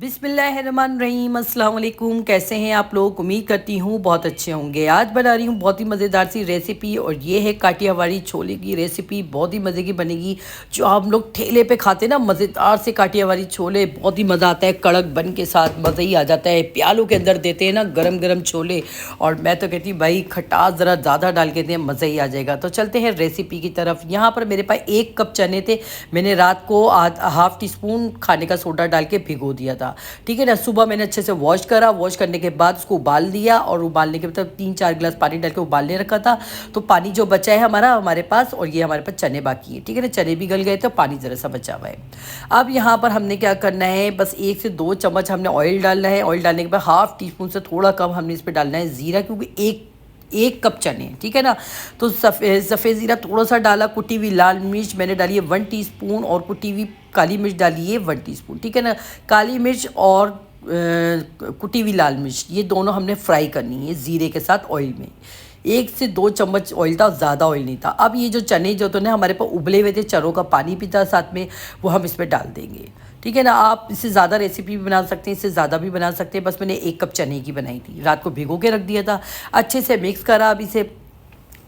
बिस्मिल्लाहिर्रहमानिर्रहीम, अस्सलाम वालेकुम। कैसे हैं आप लोग? उम्मीद करती हूँ बहुत अच्छे होंगे। आज बना रही हूँ बहुत ही मज़ेदार सी रेसिपी और ये है काठियावाड़ी छोले की रेसिपी। बहुत ही मज़े की बनेगी। जो हम लोग ठेले पे खाते हैं ना, मज़ेदार से काठियावाड़ी छोले, बहुत ही मज़ा आता है। कड़क बन के साथ मज़ा ही आ जाता है। प्यालों के अंदर देते हैं ना गरम गरम छोले, और मैं तो कहती हूँ भाई खटास ज़रा ज़्यादा डाल के दें, मज़ा ही आ जाएगा। तो चलते हैं रेसिपी की तरफ। यहाँ पर मेरे पास 1 कप चने थे। मैंने रात को हाफ़ टी स्पून खाने का सोडा डाल के भिगो दिया था। ठीक है ना। सुबह मैंने अच्छे से वॉश करा। वॉश करने के बाद उसको उबाल दिया, और उबालने के बाद 3-4 गिलास पानी डाल के उबालने रखा था। तो पानी जो बचा है हमारे पास, और ये हमारे पास चने बाकी है। ठीक है ना, चने भी गल गए तो पानी ज़रा सा बचा हुआ है। अब यहाँ पर हमने क्या करना है, बस 1 से 2 चम्मच हमने ऑयल डालना है। ऑयल डालने के बाद हाफ़ टी स्पून से थोड़ा कम हमने इस पर डालना है ज़ीरा, क्योंकि एक कप चने, ठीक है ना। तो सफ़ेद ज़ीरा थोड़ा सा डाला। कुटी हुई लाल मिर्च मैंने डाली है 1 टीस्पून, और कुटी हुई काली मिर्च डाली है 1 टीस्पून। ठीक है ना। काली मिर्च और कुटी हुई लाल मिर्च, ये दोनों हमने फ्राई करनी है ज़ीरे के साथ ऑयल में। 1 से 2 चम्मच ऑयल था, ज़्यादा ऑयल नहीं था। अब ये जो चने जो तो ना हमारे पास उबले हुए थे, चनों का पानी भी था साथ में, वो हम इसमें डाल देंगे। ठीक है ना। आप इससे ज़्यादा रेसिपी भी बना सकते हैं, इससे ज़्यादा भी बना सकते हैं। बस मैंने 1 कप चने की बनाई थी, रात को भिगो के रख दिया था। अच्छे से मिक्स करा अब इसे,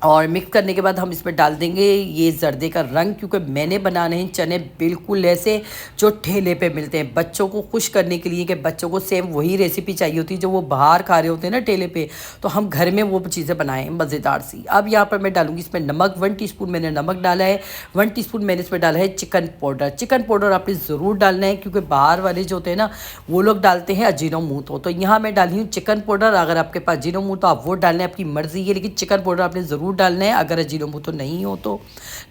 और मिक्स करने के बाद हम इसमें डाल देंगे ये जर्दे का रंग, क्योंकि मैंने बनाने हैं चने बिल्कुल ऐसे जो ठेले पे मिलते हैं, बच्चों को खुश करने के लिए, कि बच्चों को सेम वही रेसिपी चाहिए होती है जो वो बाहर खा रहे होते हैं ना ठेले पे। तो हम घर में वो चीज़ें बनाएं मज़ेदार सी। अब यहाँ पर मैं डालूंगी इसमें नमक। 1 टीस्पून मैंने नमक डाला है। 1 टीस्पून मैंने इसमें डाला है चिकन पाउडर। चिकन पाउडर आपने ज़रूर डालना है, क्योंकि बाहर वाले जो होते हैं ना, वो लोग डालते हैं अजीनोमोटो। तो यहाँ मैं डाली हूँ चिकन पाउडर। अगर आपके पास अजीनोमोटो आप वो डालना है, आपकी मर्ज़ी है, लेकिन चिकन पाउडर आपने ज़रूर डालना है। अगर अजीनोमोटो नहीं हो तो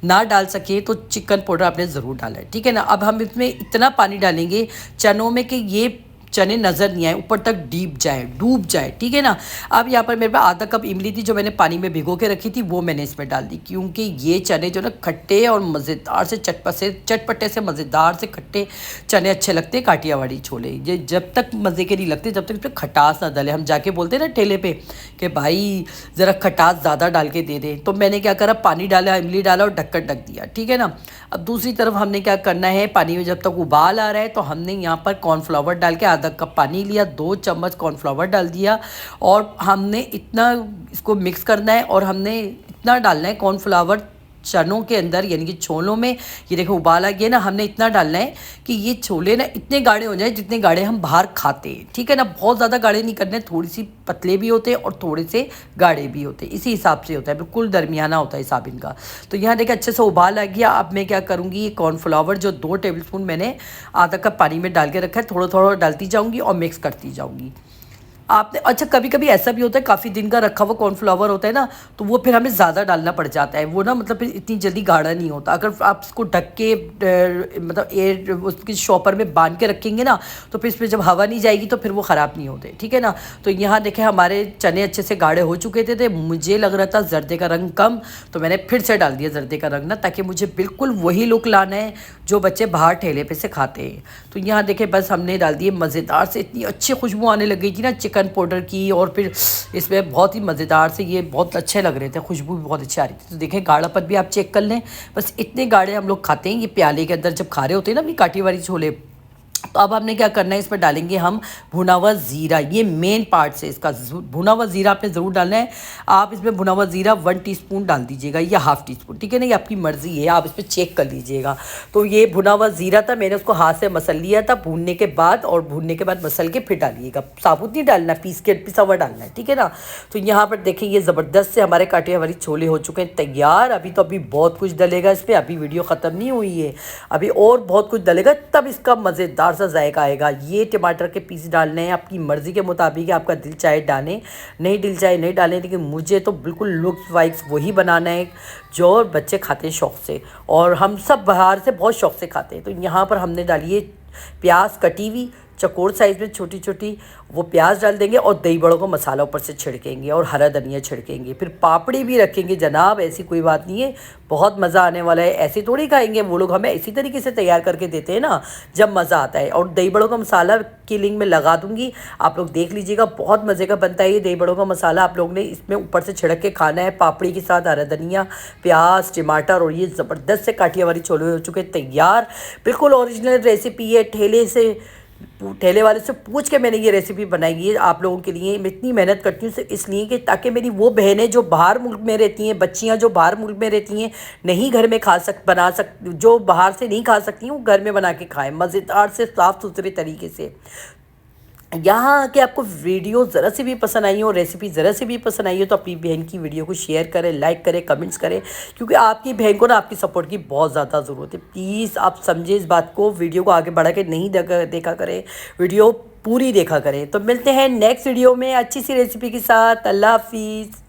ना डाल सके, तो चिकन पाउडर आपने ज़रूर डालना है। ठीक है ना। अब हम इसमें इतना पानी डालेंगे चनों में कि ये चने नज़र नहीं आए, ऊपर तक डूब जाए। ठीक है ना। अब यहाँ पर मेरे पास आधा कप इमली थी, जो मैंने पानी में भिगो के रखी थी, वो मैंने इसमें डाल दी। क्योंकि ये चने जो ना खट्टे और मज़ेदार से चटपटे से मज़ेदार से खट्टे चने अच्छे लगते हैं काठियावाड़ी छोले। ये जब तक मज़े के नहीं लगते जब तक इस पर खटास ना डाले। हम जाके बोलते हैं ना ठेले पे कि भाई ज़रा खटास ज़्यादा डाल के दे दे। तो मैंने क्या करा, पानी डाला, इमली डाला और ढक्कन ढक दिया। ठीक है ना। अब दूसरी तरफ हमने क्या करना है, पानी में जब तक उबाल आ रहा है, तो हमने यहाँ पर कॉर्नफ्लावर डाल के आधा कप पानी लिया, 2 चम्मच कॉर्नफ्लावर डाल दिया, और हमने इतना इसको मिक्स करना है, और हमने इतना डालना है कॉर्नफ्लावर चनों के अंदर, यानी कि छोलों में। ये देखो उबाल आ गया ना, हमने इतना डालना है कि ये छोले ना इतने गाढ़े हो जाए जितने गाढ़े हम बाहर खाते हैं। ठीक है ना। बहुत ज़्यादा गाढ़े नहीं करने, थोड़ी सी पतले भी होते हैं और थोड़े से गाढ़े भी होते हैं, इसी हिसाब से होता है, बिल्कुल दरमियाना होता है हिसाब इनका। तो यहाँ देखिए अच्छे से उबाल आ गया। अब मैं क्या करूँगी, ये कॉर्नफ्लावर जो 2 टेबलस्पून मैंने आधा कप पानी में डाल के रखा है, थोड़ा थोड़ा डालती जाऊँगी और मिक्स करती जाऊँगी। आपने अच्छा, कभी कभी ऐसा भी होता है, काफ़ी दिन का रखा हुआ कॉर्नफ्लावर होता है ना, तो वो फिर हमें ज़्यादा डालना पड़ जाता है। वो ना मतलब फिर इतनी जल्दी गाढ़ा नहीं होता। अगर आप इसको ढक के मतलब एयर उसकी शॉपर में बांध के रखेंगे ना, तो फिर इसमें जब हवा नहीं जाएगी तो फिर वो ख़राब नहीं होते। ठीक है ना। तो यहाँ देखें हमारे चने अच्छे से गाढ़े हो चुके थे। मुझे लग रहा था जर्दे का रंग कम, तो मैंने फिर से डाल दिया जर्दे का रंग ना, ताकि मुझे बिल्कुल वही लुक लाना है जो बच्चे बाहर ठेले पे से खाते हैं। तो यहाँ देखें बस हमने डाल दिए मज़ेदार से, इतनी अच्छी खुशबू आने लग गई थी ना चिकन पाउडर की, और फिर इसमें बहुत ही मज़ेदार से ये बहुत अच्छे लग रहे थे, खुशबू भी बहुत अच्छी आ रही थी। तो देखें गाढ़ापन भी आप चेक कर लें। बस इतने गाढ़े हम लोग खाते हैं, ये प्याले के अंदर जब खा रहे होते हैं ना अपनी काठियावाड़ी छोले। तो अब हमने क्या करना है, इसमें डालेंगे हम भुना हुआ ज़ीरा। ये मेन पार्ट से इसका भुना हुआ ज़ीरा आपने ज़रूर डालना है। आप इसमें भुना हुआ ज़ीरा 1 टीस्पून डाल दीजिएगा, या हाफ़ टी स्पून। ठीक है ना, ये आपकी मर्ज़ी है, आप इसमें चेक कर लीजिएगा। तो ये भुना हुआ ज़ीरा था, मैंने उसको हाथ से मसल लिया था भूनने के बाद, और भूनने के बाद मसल के फिर डालिएगा। साबुत नहीं डालना, पिसा हुआ डालना है। ठीक है ना। तो यहाँ पर देखिए ये ज़बरदस्त से हमारे काठियावाड़ी छोले हो चुके हैं तैयार। अभी बहुत कुछ डलेगा इस पर, अभी वीडियो ख़त्म नहीं हुई है, अभी और बहुत कुछ डलेगा, तब इसका मज़ेदार सा जायका आएगा। ये टमाटर के पीस डालने हैं आपकी मर्ज़ी के मुताबिक, आपका दिल चाहे डालें, नहीं दिल चाहे नहीं डालें, लेकिन मुझे तो बिल्कुल लुक्स वाइज वही बनाना है जो बच्चे खाते हैं शौक़ से, और हम सब बाहर से बहुत शौक़ से खाते हैं। तो यहाँ पर हमने डाली है प्याज कटी हुई चकोर साइज़ में छोटी छोटी, वो प्याज डाल देंगे, और दही बड़ों को मसाला ऊपर से छिड़केंगे, और हरा धनिया छिड़केंगे, फिर पापड़ी भी रखेंगे जनाब। ऐसी कोई बात नहीं है, बहुत मज़ा आने वाला है। ऐसे थोड़ी खाएंगे वो लोग, हमें इसी तरीके से तैयार करके देते हैं ना, जब मज़ा आता है। और दही बड़ों का मसाला की लिंक में लगा दूँगी, आप लोग देख लीजिएगा, बहुत मज़े का बनता है ये दही बड़ों का मसाला। आप लोग ने इसमें ऊपर से छिड़क के खाना है पापड़ी के साथ, हरा धनिया, प्याज, टमाटर, और ये ज़बरदस्त से काठियावाड़ी छोले हो चुके तैयार। बिल्कुल ओरिजिनल रेसिपी है, ठेले से ठेले वाले से पूछ के मैंने ये रेसिपी बनाई है आप लोगों के लिए। मैं इतनी मेहनत करती हूँ सिर्फ इसलिए कि ताकि मेरी वो बहनें जो बाहर मुल्क में रहती हैं, बच्चियाँ जो बाहर मुल्क में रहती हैं, नहीं घर में बना जो बाहर से नहीं खा सकती हैं, वो घर में बना के खाएं मज़ेदार से साफ़ सुथरे तरीके से। यहाँ आके आपको वीडियो ज़रा से भी पसंद आई हो, रेसिपी ज़रा से भी पसंद आई हो, तो अपनी बहन की वीडियो को शेयर करें, लाइक करें, कमेंट्स करें, क्योंकि आपकी बहन को ना आपकी सपोर्ट की बहुत ज़्यादा ज़रूरत है। प्लीज़ आप समझें इस बात को, वीडियो को आगे बढ़ा के नहीं देखा करें, वीडियो पूरी देखा करें। तो मिलते हैं नेक्स्ट वीडियो में अच्छी सी रेसिपी के साथ। अल्लाह हाफिज़।